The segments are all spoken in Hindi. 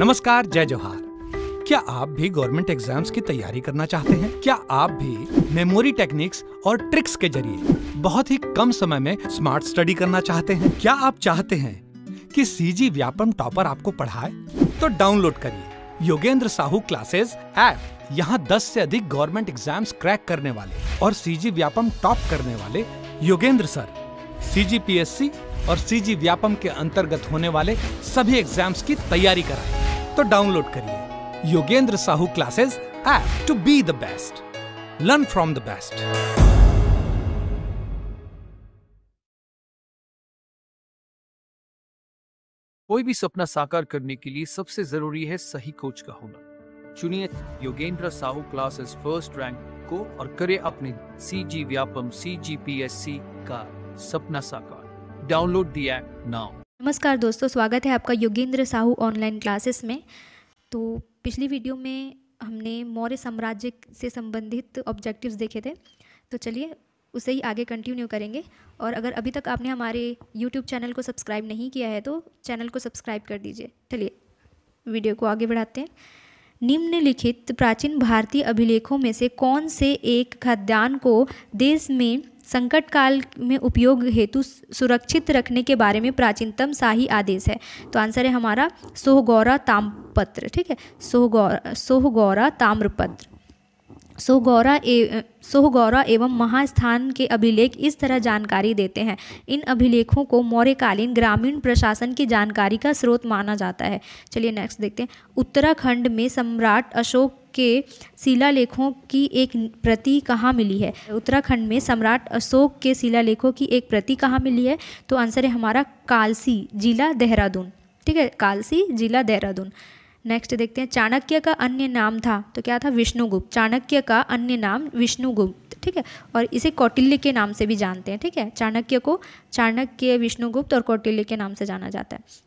नमस्कार, जय जोहार। क्या आप भी गवर्नमेंट एग्जाम्स की तैयारी करना चाहते हैं? क्या आप भी मेमोरी टेक्निक्स और ट्रिक्स के जरिए बहुत ही कम समय में स्मार्ट स्टडी करना चाहते हैं? क्या आप चाहते हैं कि सीजी व्यापम टॉपर आपको पढ़ाए? तो डाउनलोड करिए योगेंद्र साहू क्लासेस ऐप। यहाँ 10 से अधिक गवर्नमेंट एग्जाम्स क्रैक करने वाले और सीजी व्यापम टॉप करने वाले योगेंद्र सर सीजीपीएससी और सीजी व्यापम के अंतर्गत होने वाले सभी एग्जाम्स की तैयारी कराएं। तो डाउनलोड करिए Yogendra Sahu classes app to be the best, learn from the best. कोई भी सपना साकार करने के लिए सबसे जरूरी है सही कोच का होना। चुनिए Yogendra Sahu classes first rank को और करें अपने सीजी व्यापम सीजीपीएससी का सपना साकार। Download the app now. नमस्कार दोस्तों, स्वागत है आपका योगेंद्र साहू ऑनलाइन क्लासेस में। तो पिछली वीडियो में हमने मौर्य साम्राज्य से संबंधित ऑब्जेक्टिव्स देखे थे, तो चलिए उसे ही आगे कंटिन्यू करेंगे। और अगर अभी तक आपने हमारे YouTube चैनल को सब्सक्राइब नहीं किया है तो चैनल को सब्सक्राइब कर दीजिए। चलिए वीडियो को आगे बढ़ाते हैं। निम्नलिखित प्राचीन भारतीय अभिलेखों में से कौन से एक खाद्यान्न को देश में संकट काल में उपयोग हेतु सुरक्षित रखने के बारे में प्राचीनतम शाही आदेश है? तो आंसर है हमारा सोहगौरा ताम्रपत्र। ठीक है, सोहगौरा ताम्रपत्र। सोहगौरा एवं महास्थान के अभिलेख इस तरह जानकारी देते हैं। इन अभिलेखों को मौर्यकालीन ग्रामीण प्रशासन की जानकारी का स्रोत माना जाता है। चलिए नेक्स्ट देखते हैं। उत्तराखंड में सम्राट अशोक के शिलालेखों की एक प्रति कहाँ मिली है? उत्तराखंड में सम्राट अशोक के शिलालेखों की एक प्रति कहाँ मिली है? तो आंसर है हमारा कालसी, जिला देहरादून। ठीक है, कालसी, जिला देहरादून। नेक्स्ट देखते हैं। चाणक्य का अन्य नाम था, तो क्या था? विष्णुगुप्त। चाणक्य का अन्य नाम विष्णुगुप्त। ठीक है, और इसे कौटिल्य के नाम से भी जानते हैं। ठीक है, चाणक्य को चाणक्य, विष्णुगुप्त और कौटिल्य के नाम से जाना जाता है।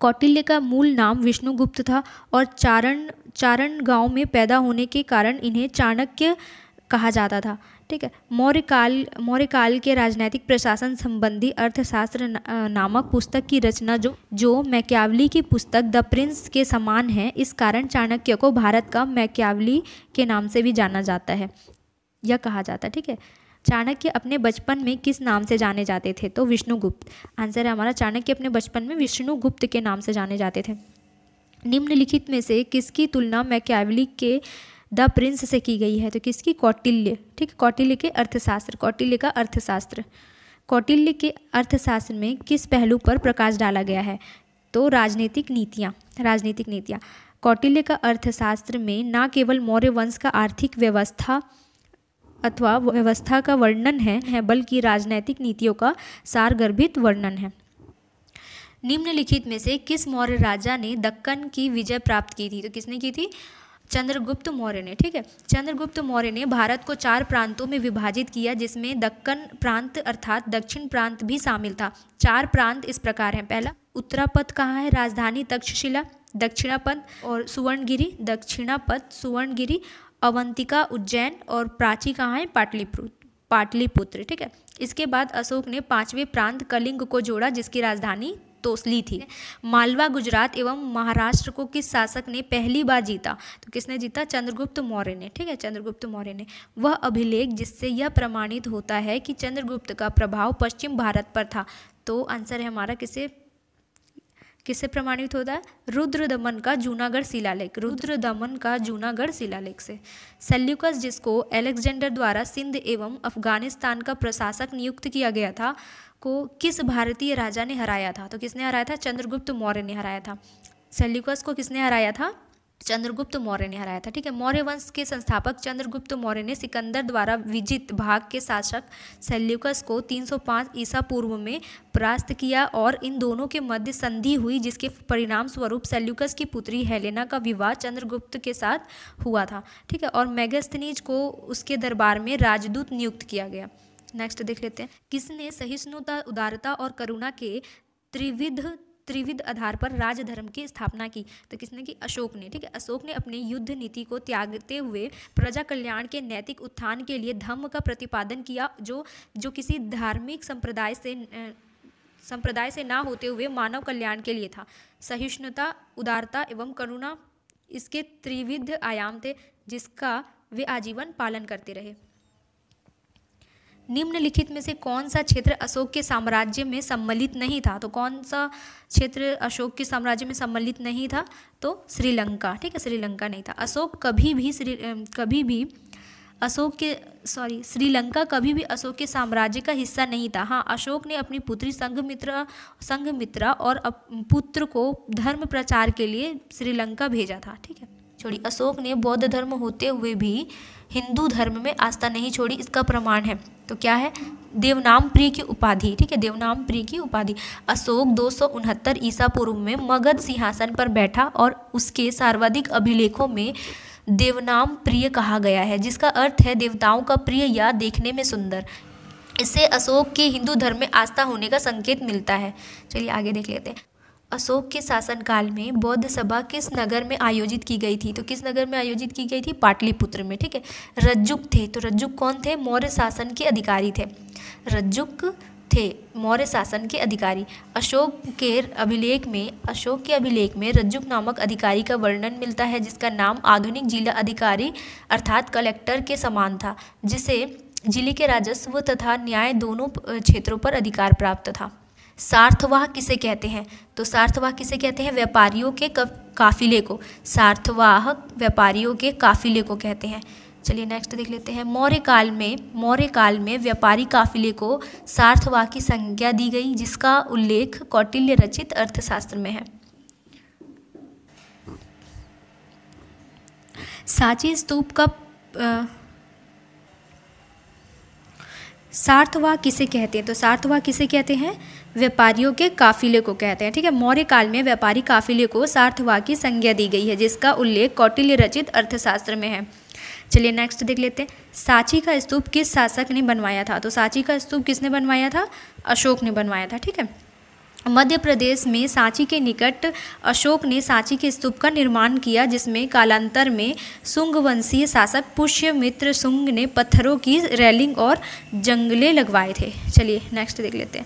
कौटिल्य का मूल नाम विष्णुगुप्त था और चारण गांव में पैदा होने के कारण इन्हें चाणक्य कहा जाता था। ठीक है, मौर्य काल के राजनैतिक प्रशासन संबंधी अर्थशास्त्र नामक पुस्तक की रचना जो मैकियावली की पुस्तक द प्रिंस के समान है, इस कारण चाणक्य को भारत का मैकियावली के नाम से भी जाना जाता है या कहा जाता है। ठीक है, चाणक्य अपने बचपन में किस नाम से जाने जाते थे? तो विष्णुगुप्त। आंसर है हमारा चाणक्य अपने बचपन में विष्णुगुप्त के नाम से जाने जाते थे। निम्नलिखित में से किसकी तुलना मैकियावली के द प्रिंस से की गई है? तो किसकी? कौटिल्य। ठीक है, कौटिल्य के अर्थशास्त्र। कौटिल्य का अर्थशास्त्र। कौटिल्य के अर्थशास्त्र में किस पहलू पर प्रकाश डाला गया है? तो राजनीतिक नीतियाँ। राजनीतिक नीतियाँ। कौटिल्य का अर्थशास्त्र में न केवल मौर्य वंश का आर्थिक व्यवस्था अथवा व्यवस्था का वर्णन है बल्कि राजनैतिक नीतियों का सारगर्भित वर्णन है। निम्नलिखित में से किस मौर्य राजा ने दक्कन की विजय प्राप्त की थी? तो किसने की थी? चंद्रगुप्त मौर्य ने। ठीक है, चंद्रगुप्त मौर्य ने भारत को 4 प्रांतों में विभाजित किया, जिसमें दक्कन प्रांत अर्थात दक्षिण प्रांत भी शामिल था। 4 प्रांत इस प्रकार हैं। पहला, उत्तरापथ कहाँ है? राजधानी तक्षशिला। दक्षिणापथ और सुवर्णगिरी, दक्षिणापथ सुवर्णगिरी, अवंतिका उज्जैन और प्राची कहाँ है? पाटलिपुत्र। ठीक है, इसके बाद अशोक ने 5वें प्रांत कलिंग को जोड़ा, जिसकी राजधानी तोसली थी। मालवा, गुजरात एवं महाराष्ट्र को किस शासक ने पहली बार जीता? तो किसने जीता? चंद्रगुप्त मौर्य ने। ठीक है, चंद्रगुप्त मौर्य ने। वह अभिलेख जिससे यह प्रमाणित होता है कि चंद्रगुप्त का प्रभाव पश्चिम भारत पर था। तो आंसर है हमारा किससे प्रमाणित होता है? रुद्रदमन का जूनागढ़ शिलालेख। रुद्रदमन का जूनागढ़ शिलालेख से। सेल्यूकस, जिसको अलेक्जेंडर द्वारा सिंध एवं अफगानिस्तान का प्रशासक नियुक्त किया गया था, को किस भारतीय राजा ने हराया था? तो किसने हराया था? चंद्रगुप्त मौर्य ने हराया था। सेल्यूकस को किसने हराया था? चंद्रगुप्त मौर्य ने हराया था। ठीक है, मौर्य वंश के संस्थापक चंद्रगुप्त मौर्य ने सिकंदर द्वारा विजित भाग के शासक सेल्यूकस को 305 ईसा पूर्व में परास्त किया और इन दोनों के मध्य संधि हुई, जिसके परिणाम स्वरूप सेल्यूकस की पुत्री हेलेना का विवाह चंद्रगुप्त के साथ हुआ था। ठीक है, और मेगास्थनीज को उसके दरबार में राजदूत नियुक्त किया गया। नेक्स्ट देख लेते हैं। किसने सहिष्णुता, उदारता और करुणा के त्रिविध आधार पर राजधर्म की स्थापना की? तो किसने की? अशोक ने। ठीक है, अशोक ने अपनी युद्ध नीति को त्यागते हुए प्रजा कल्याण के नैतिक उत्थान के लिए धम्म का प्रतिपादन किया, जो किसी धार्मिक संप्रदाय संप्रदाय से ना होते हुए मानव कल्याण के लिए था। सहिष्णुता, उदारता एवं करुणा इसके त्रिविध आयाम थे, जिसका वे आजीवन पालन करते रहे। निम्नलिखित में से कौन सा क्षेत्र अशोक के साम्राज्य में सम्मिलित नहीं था? तो कौन सा क्षेत्र अशोक के साम्राज्य में सम्मिलित नहीं था? तो श्रीलंका। ठीक है, श्रीलंका नहीं था। श्रीलंका कभी भी अशोक के साम्राज्य का हिस्सा नहीं था। हाँ, अशोक ने अपनी पुत्री संघमित्रा और पुत्र को धर्म प्रचार के लिए श्रीलंका भेजा था। ठीक है, छोड़ी। अशोक ने बौद्ध धर्म होते हुए भी हिंदू धर्म में आस्था नहीं छोड़ी, इसका प्रमाण है। तो क्या है? देवनाम प्रिय की उपाधि। ठीक है, देवनाम प्रिय की उपाधि। अशोक 269 ईसा पूर्व में मगध सिंहासन पर बैठा और उसके सर्वाधिक अभिलेखों में देवनाम प्रिय कहा गया है, जिसका अर्थ है देवताओं का प्रिय या देखने में सुंदर। इससे अशोक के हिंदू धर्म में आस्था होने का संकेत मिलता है। चलिए आगे देख लेते हैं। अशोक के शासनकाल में बौद्ध सभा किस नगर में आयोजित की गई थी? तो किस नगर में आयोजित की गई थी? पाटलिपुत्र में। ठीक है। रज्जुक थे, तो रज्जुक कौन थे? मौर्य शासन के अधिकारी थे। रज्जुक थे मौर्य शासन के अधिकारी। अशोक के अभिलेख में रज्जुक नामक अधिकारी का वर्णन मिलता है, जिसका नाम आधुनिक जिला अधिकारी अर्थात कलेक्टर के समान था, जिसे जिले के राजस्व तथा न्याय दोनों क्षेत्रों पर अधिकार प्राप्त था। सार्थवाह किसे कहते हैं? तो सार्थवाह किसे कहते हैं? व्यापारियों के काफिले को। सार्थवाह व्यापारियों के काफिले को कहते हैं। चलिए नेक्स्ट देख लेते हैं। मौर्य काल में व्यापारी काफिले को सार्थवाह की संज्ञा दी गई, जिसका उल्लेख कौटिल्य रचित अर्थशास्त्र में है। सांची स्तूप का सार्थवाह किसे कहते हैं? तो सार्थवाह किसे कहते हैं? व्यापारियों के काफिले को कहते हैं। ठीक है। मौर्य काल में व्यापारी काफिले को सार्थवाह की संज्ञा दी गई है, जिसका उल्लेख कौटिल्य रचित अर्थशास्त्र में है। चलिए नेक्स्ट देख लेते हैं। सांची का स्तूप किस शासक ने बनवाया था? तो सांची का स्तूप किसने बनवाया था? अशोक ने बनवाया था। ठीक है। मध्य प्रदेश में सांची के निकट अशोक ने सांची के स्तूप का निर्माण किया, जिसमें कालांतर में शुंग वंशीय शासक पुष्यमित्र शुंग ने पत्थरों की रेलिंग और जंगले लगवाए थे। चलिए नेक्स्ट देख लेते हैं।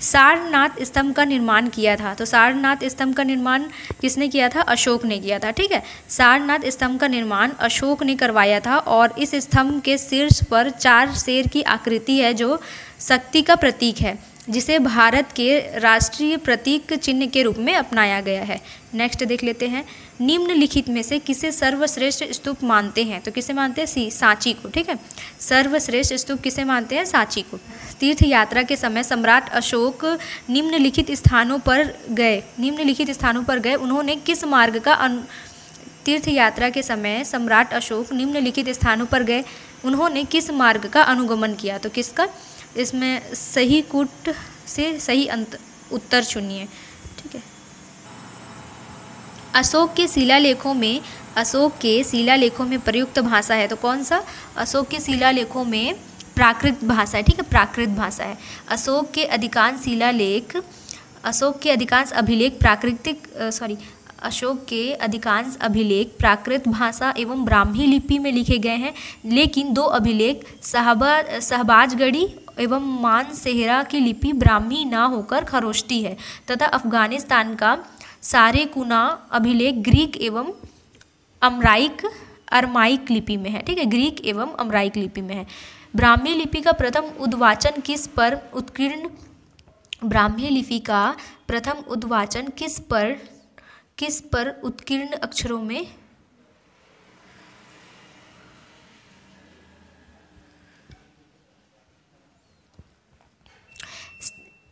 सारनाथ स्तंभ का निर्माण किया था। तो सारनाथ स्तंभ का निर्माण किसने किया था? अशोक ने किया था। ठीक है। सारनाथ स्तंभ का निर्माण अशोक ने करवाया था और इस स्तंभ के शीर्ष पर 4 शेर की आकृति है, जो शक्ति का प्रतीक है, जिसे भारत के राष्ट्रीय प्रतीक चिन्ह के रूप में अपनाया गया है। नेक्स्ट देख लेते हैं। निम्नलिखित में से किसे सर्वश्रेष्ठ स्तूप मानते हैं? तो किसे मानते हैं? सांची को। ठीक है। सर्वश्रेष्ठ स्तूप किसे मानते हैं? सांची को। तीर्थ यात्रा के समय सम्राट अशोक निम्नलिखित स्थानों पर गए। उन्होंने किस मार्ग का तीर्थ यात्रा के समय सम्राट अशोक निम्नलिखित स्थानों पर गए। उन्होंने किस मार्ग का अनुगमन किया? तो किसका? इसमें सही कूट से सही उत्तर चुनिए। ठीक है। अशोक के शिलालेखों में प्रयुक्त भाषा है। तो कौन सा? अशोक के शिलालेखों में प्राकृत भाषा है। ठीक है, प्राकृत भाषा है। अशोक के अधिकांश अभिलेख प्राकृत भाषा एवं ब्राह्मी लिपि में लिखे गए हैं, लेकिन 2 अभिलेख शहबाजगढ़ी एवं मानसेहरा की लिपि ब्राह्मी ना होकर खरोष्टी है, तथा अफगानिस्तान का सारेकुना अभिलेख ग्रीक एवं अरमाइक लिपि में है। ठीक है, ग्रीक एवं अमराइक लिपि में है। ब्राह्मी लिपि का प्रथम उद्वाचन किस पर उत्कीर्ण अक्षरों में?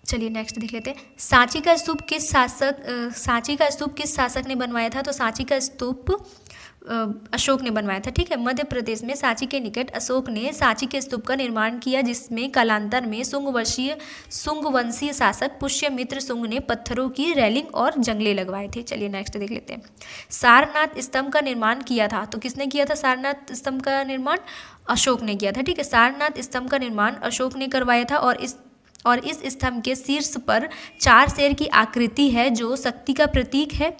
चलिए नेक्स्ट देख लेते हैं। सांची का स्तूप किस शासक ने बनवाया था? तो सांची का स्तूप अशोक ने बनवाया था। ठीक है। मध्य प्रदेश में सांची के निकट अशोक ने सांची के स्तूप का निर्माण किया, जिसमें कालांतर में शुंग वंशीय शासक पुष्यमित्र शुंग ने पत्थरों की रेलिंग और जंगले लगवाए थे। चलिए नेक्स्ट देख लेते हैं। सारनाथ स्तंभ का निर्माण किया था। तो किसने किया था सारनाथ स्तंभ का निर्माण? अशोक ने किया था। ठीक है। सारनाथ स्तंभ का निर्माण अशोक ने करवाया था और इस स्तंभ के शीर्ष पर 4 शेर की आकृति है, जो शक्ति का प्रतीक है,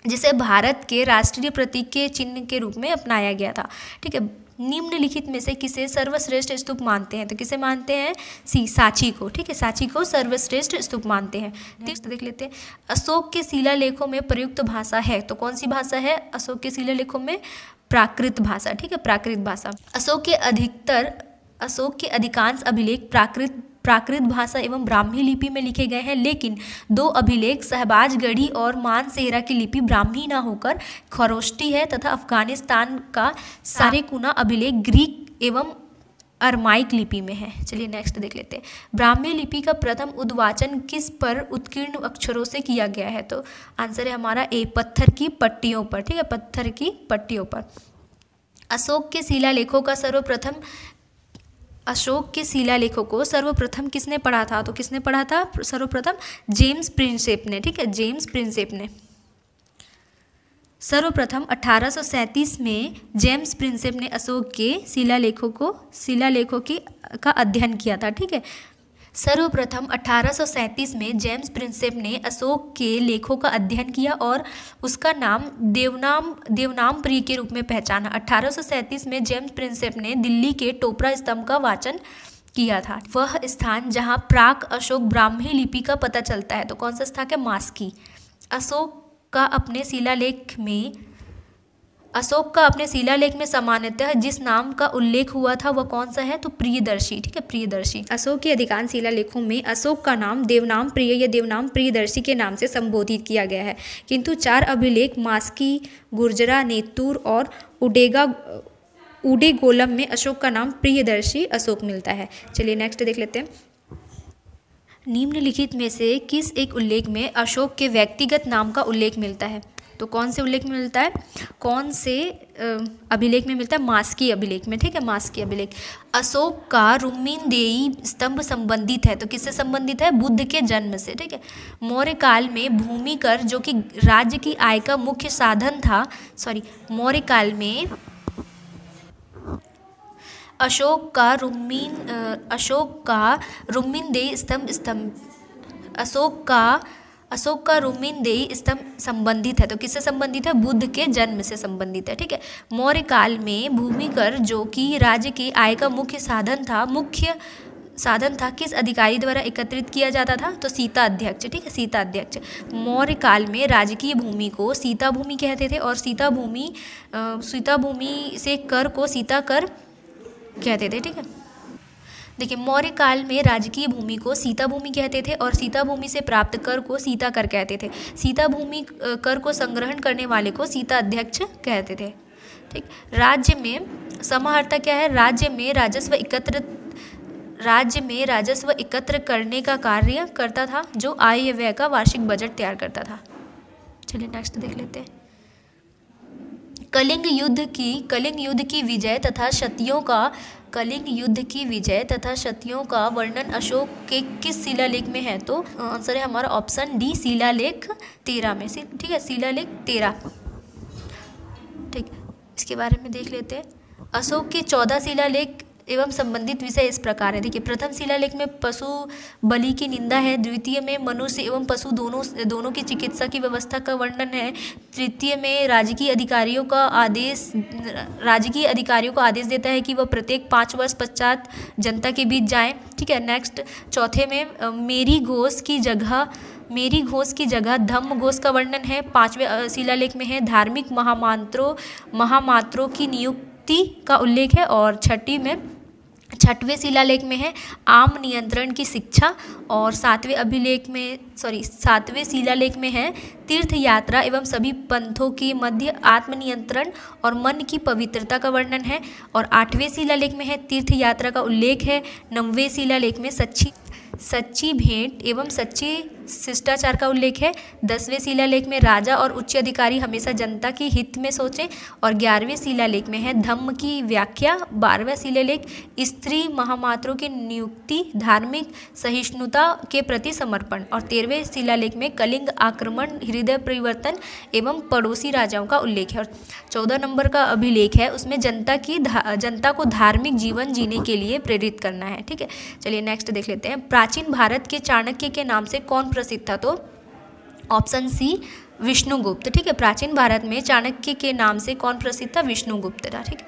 जिसे भारत के राष्ट्रीय प्रतीक के चिन्ह के रूप में अपनाया गया था। ठीक है। निम्नलिखित में से किसे सर्वश्रेष्ठ स्तूप मानते हैं? तो किसे मानते हैं? सांची को। ठीक है, सांची को सर्वश्रेष्ठ स्तूप मानते हैं। नेक्स्ट देख लेते हैं, अशोक के शिलालेखों में प्रयुक्त भाषा है, तो कौन सी भाषा है अशोक के शिलालेखों में? प्राकृत भाषा। ठीक है, प्राकृत भाषा। अशोक के अधिकांश अभिलेख प्राकृत भाषा एवं ब्राह्मी लिपि में लिखे गए हैं, लेकिन 2 अभिलेख शहबाजगढ़ी और मानसेहरा की लिपि ब्राह्मी न होकर खरोष्टी है, तथा अफगानिस्तान का सारेकुना अभिलेख ग्रीक एवं अरमाइक लिपि में है। चलिए नेक्स्ट देख लेते हैं, ब्राह्मी लिपि का प्रथम उद्वाचन किस पर उत्कीर्ण अक्षरों से किया गया है? तो आंसर है हमारा ए, पत्थर की पट्टियों पर। ठीक है, पत्थर की पट्टियों पर। अशोक के शिलालेखों को सर्वप्रथम किसने पढ़ा था? तो किसने पढ़ा था सर्वप्रथम? जेम्स प्रिंसेप ने। ठीक है, जेम्स प्रिंसेप ने सर्वप्रथम 1837 में जेम्स प्रिंसेप ने अशोक के शिलालेखों का अध्ययन किया था। ठीक है, सर्वप्रथम 1837 में जेम्स प्रिंसेप ने अशोक के लेखों का अध्ययन किया और उसका नाम देवनाम प्रिय के रूप में पहचाना। 1837 में जेम्स प्रिंसेप ने दिल्ली के टोपरा स्तंभ का वाचन किया था, वह स्थान जहां प्राक अशोक ब्राह्मी लिपि का पता चलता है। तो कौन सा स्थान है? मास्की। अशोक का अपने शिलालेख में सामान्यतः जिस नाम का उल्लेख हुआ था वह कौन सा है? तो प्रियदर्शी। ठीक है, प्रियदर्शी। अशोक के अधिकांश शिलालेखों में अशोक का नाम देवनाम प्रिय या देवनाम प्रियदर्शी के नाम से संबोधित किया गया है, किंतु 4 अभिलेख मास्की, गुर्जरा, नेतूर और उडेगोलम में अशोक का नाम प्रियदर्शी अशोक मिलता है। चलिए नेक्स्ट देख लेते हैं, निम्नलिखित में से किस एक उल्लेख में अशोक के व्यक्तिगत नाम का उल्लेख मिलता है? तो कौन से उल्लेख में मिलता है? कौन से अभिलेख में मिलता है? मास्की अभिलेख में। ठीक है, मास्की अभिलेख। अशोक का रुक्मिणदेही स्तंभ संबंधित है, तो किससे संबंधित है? बुद्ध के जन्म से। ठीक है, मौर्य काल में भूमि कर जो कि राज्य की आय का मुख्य साधन था, मौर्य काल में अशोक का रुक्मिणदेही स्तंभ संबंधित है, तो किससे संबंधित है? बुद्ध के जन्म से संबंधित है। ठीक है, मौर्य काल में भूमि कर जो कि राज्य की आय का मुख्य साधन था किस अधिकारी द्वारा एकत्रित किया जाता था? तो सीता अध्यक्ष। ठीक है, सीता अध्यक्ष। मौर्य काल में राजकीय भूमि को सीता भूमि कहते थे और सीता भूमि से कर को सीता कर कहते थे। ठीक है, देखिए मौर्य काल में राजकीय भूमि को सीता भूमि कहते थे और सीता भूमि से प्राप्त कर को सीता कर कहते थे। सीता भूमि कर को संग्रहण करने वाले को सीता अध्यक्ष कहते थे। ठीक, राज्य में समाहर्ता क्या है? राज्य में राजस्व एकत्र करने का कार्य करता था, जो आय व्यय का वार्षिक बजट तैयार करता था। चलिए नेक्स्ट देख लेते हैं, कलिंग युद्ध की विजय तथा क्षतियों का वर्णन अशोक के किस शिलालेख में है? तो आंसर है हमारा ऑप्शन डी, शिलालेख 13 में से। ठीक है, शिलालेख 13। ठीक, इसके बारे में देख लेते हैं। अशोक के 14 शिलालेख एवं संबंधित विषय इस प्रकार है। देखिए, प्रथम शिलालेख में पशु बलि की निंदा है, द्वितीय में मनुष्य एवं पशु दोनों की चिकित्सा की व्यवस्था का वर्णन है, तृतीय में राजकीय अधिकारियों को आदेश देता है कि वह प्रत्येक 5 वर्ष पश्चात जनता के बीच जाएं। ठीक है, नेक्स्ट चौथे में मेरी घोष की जगह धम्म घोष का वर्णन है। 5वें शिलालेख में है धार्मिक महामात्रों की नियुक्ति का उल्लेख है और 6वें शिलालेख में है आम नियंत्रण की शिक्षा और 7वें शिलालेख में है तीर्थ यात्रा एवं सभी पंथों के मध्य आत्मनियंत्रण और मन की पवित्रता का वर्णन है और 8वें शिलालेख में है तीर्थ यात्रा का उल्लेख है। 9वें शिलालेख में सच्ची भेंट एवं सच्ची शिष्टाचार का उल्लेख है। 10वें शिलालेख में राजा और उच्च अधिकारी हमेशा जनता के हित में सोचें और 11वें शिलालेख में है धम्म की व्याख्या। 12वां शिलालेख स्त्री महामात्रों की नियुक्ति, धार्मिक सहिष्णुता के प्रति समर्पण और 13वें शिलालेख में कलिंग आक्रमण, हृदय परिवर्तन एवं पड़ोसी राजाओं का उल्लेख है। और 14 नंबर का अभिलेख है, उसमें जनता को धार्मिक जीवन जीने के लिए प्रेरित करना है। ठीक है, चलिए नेक्स्ट देख लेते हैं। प्राचीन भारत के चाणक्य के नाम से कौन प्रसिद्ध था? तो ऑप्शन सी विष्णुगुप्त। ठीक है, प्राचीन भारत में चाणक्य के नाम से कौन प्रसिद्ध था? विष्णुगुप्त था। ठीक है,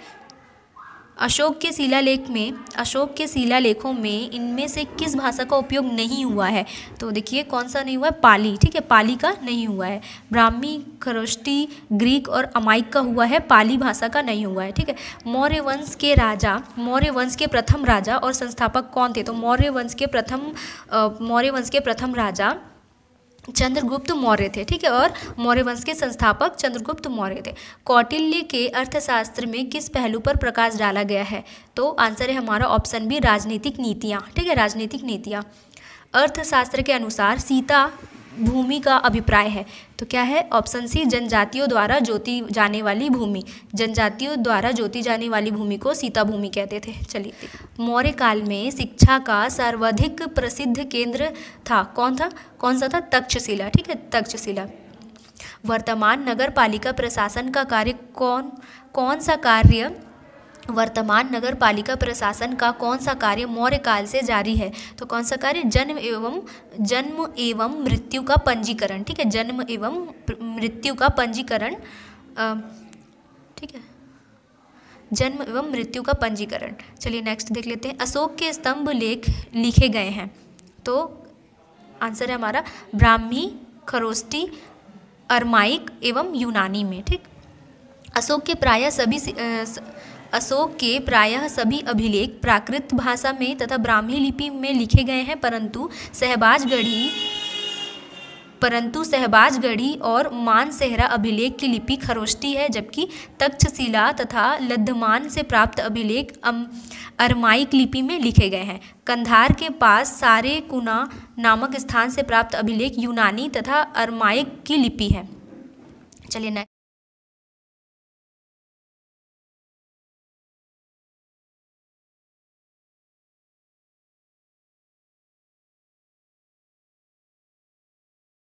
अशोक के शिलालेखों में इनमें से किस भाषा का उपयोग नहीं हुआ है? तो देखिए कौन सा नहीं हुआ है? पाली। ठीक है, पाली का नहीं हुआ है। ब्राह्मी, खरोष्टी, ग्रीक और अमायिक का हुआ है, पाली भाषा का नहीं हुआ है। ठीक है, मौर्य वंश के प्रथम राजा और संस्थापक कौन थे? तो मौर्य वंश के प्रथम राजा चंद्रगुप्त मौर्य थे। ठीक है, और मौर्य वंश के संस्थापक चंद्रगुप्त मौर्य थे। कौटिल्य के अर्थशास्त्र में किस पहलू पर प्रकाश डाला गया है? तो आंसर है हमारा ऑप्शन बी, राजनीतिक नीतियाँ। ठीक है, राजनीतिक नीतियाँ। अर्थशास्त्र के अनुसार सीता भूमि का अभिप्राय है, तो क्या है? ऑप्शन सी, जनजातियों द्वारा जोती जाने वाली भूमि। जनजातियों द्वारा जोती जाने वाली भूमि को सीता भूमि कहते थे। चलिए, मौर्य काल में शिक्षा का सर्वाधिक प्रसिद्ध केंद्र था, कौन सा था? तक्षशिला। ठीक है, तक्षशिला। वर्तमान नगर पालिका प्रशासन का कार्य वर्तमान नगर पालिका प्रशासन का कौन सा कार्य मौर्य काल से जारी है? तो कौन सा कार्य? जन्म एवं मृत्यु का पंजीकरण। ठीक है, जन्म एवं मृत्यु का पंजीकरण। ठीक है, जन्म एवं मृत्यु का पंजीकरण। चलिए नेक्स्ट देख लेते हैं। अशोक के स्तंभ लेख लिखे गए हैं, तो आंसर है हमारा ब्राह्मी, खरोष्टी, अरमाइक एवं यूनानी में। ठीक, अशोक के प्रायः सभी अभिलेख प्राकृत भाषा में तथा ब्राह्मी लिपि में लिखे गए हैं, परंतु सहबाजगढ़ी और मानसेहरा अभिलेख की लिपि खरोष्टी है, जबकि तक्षशिला तथा लद्धमान से प्राप्त अभिलेख अरमाइक लिपि में लिखे गए हैं। कंधार के पास सारेकुना नामक स्थान से प्राप्त अभिलेख यूनानी तथा अरमाइक की लिपि है। चलिए